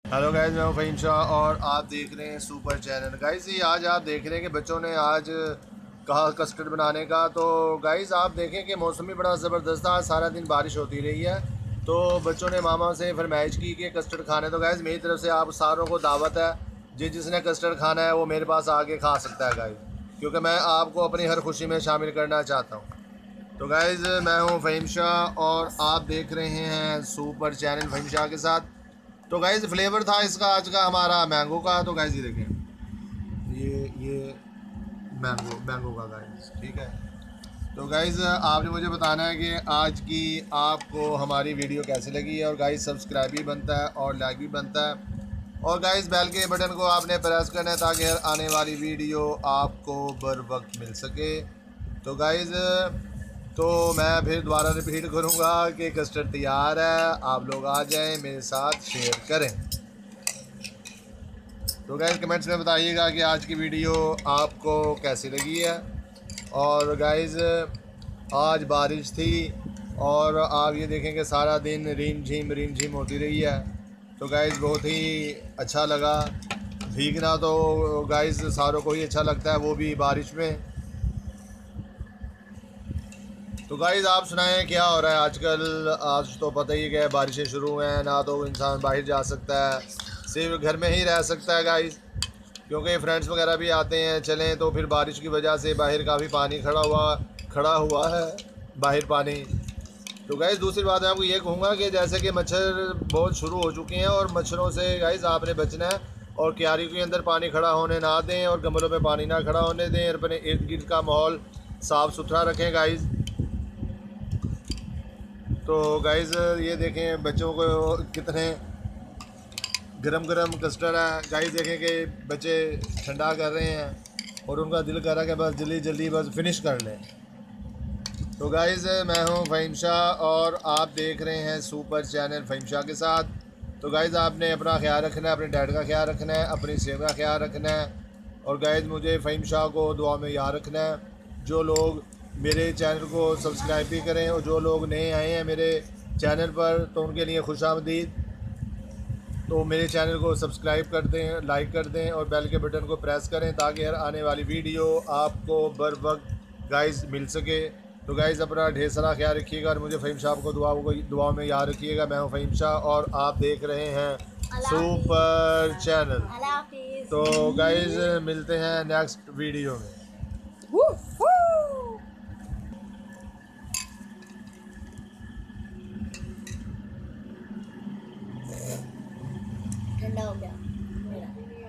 Hello guys, मैं हूं फ़हीम शाह और आप देख रहे हैं सुपर चैनल। गाइस ये आज आप देख रहे हैं कि बच्चों ने आज कहा कस्टर्ड बनाने का। तो गाइस आप देखें कि मौसम भी बड़ा ज़बरदस्त था, सारा दिन बारिश होती रही है। तो बच्चों ने मामा से फरमाइश की कि कस्टर्ड खाने। तो गाइस मेरी तरफ से आप सारों को दावत है, जिसने कस्टर्ड खाना है वो मेरे पास आके खा सकता है गाइस, क्योंकि मैं आपको अपनी हर खुशी में शामिल करना चाहता हूँ। तो गाइज़ मैं हूँ फ़हीम शाह और आप देख रहे हैं सुपर चैनल फ़हीम शाह के साथ। तो गाइज फ्लेवर था इसका आज का हमारा मैंगो का। तो गाइज ये देखें, ये मैंगो मैंगो का गाइज, ठीक है। तो गाइज आपने मुझे बताना है कि आज की आपको हमारी वीडियो कैसी लगी है। और गाइज सब्सक्राइब भी बनता है और लाइक भी बनता है। और गाइज बेल के बटन को आपने प्रेस करना है ताकि हर आने वाली वीडियो आपको बर वक्त मिल सके। तो गाइज तो मैं फिर दोबारा रिपीट करूँगा कि कस्टर्ड तैयार है, आप लोग आ जाएं, मेरे साथ शेयर करें। तो गाइज कमेंट्स में बताइएगा कि आज की वीडियो आपको कैसी लगी है। और गाइज आज बारिश थी और आप ये देखें कि सारा दिन रिम झिम होती रही है। तो गाइज बहुत ही अच्छा लगा भीगना। तो गाइज सारों को ही अच्छा लगता है, वो भी बारिश में। तो गाइज आप सुनाएं क्या हो रहा है आजकल। आज तो पता ही है बारिशें शुरू हैं, ना तो इंसान बाहर जा सकता है, सिर्फ घर में ही रह सकता है गाइज, क्योंकि फ्रेंड्स वगैरह भी आते हैं चलें तो फिर बारिश की वजह से बाहर काफ़ी पानी खड़ा हुआ है बाहर पानी। तो गाइस दूसरी बात मैं आपको ये कहूँगा कि जैसे कि मच्छर बहुत शुरू हो चुके हैं और मच्छरों से गाइस आपने बचना है। और क्यारी के अंदर पानी खड़ा होने ना दें और गमलों में पानी ना खड़ा होने दें। अपने इर्द गिर्द का माहौल साफ़ सुथरा रखें गाइस। तो गाइस ये देखें बच्चों को कितने गरम गरम कस्टर्ड है गाइस, देखें कि बच्चे ठंडा कर रहे हैं और उनका दिल कर रहा है कि बस जल्दी जल्दी बस फिनिश कर लें। तो गाइस मैं हूं फ़हीम शाह और आप देख रहे हैं सुपर चैनल फ़हीम शाह के साथ। तो गाइस आपने अपना ख्याल रखना है, अपने डैड का ख्याल रखना है, अपनी सेहत का ख्याल रखना है। और गाइस मुझे फ़हीम शाह को दुआ में याद रखना है। जो लोग मेरे चैनल को सब्सक्राइब भी करें और जो लोग नए आए हैं मेरे चैनल पर तो उनके लिए खुशामदीद। तो मेरे चैनल को सब्सक्राइब कर दें, लाइक कर दें और बेल के बटन को प्रेस करें ताकि हर आने वाली वीडियो आपको बर वक्त गाइस मिल सके। तो गाइस अपना ढेर सारा ख्याल रखिएगा और मुझे फ़हीम शाह को दुआ में याद रखिएगा। मैं हूँ फ़हीम शाह और आप देख रहे हैं सुपर चैनल। तो गाइस मिलते हैं नेक्स्ट वीडियो में। ठंडा हो गया।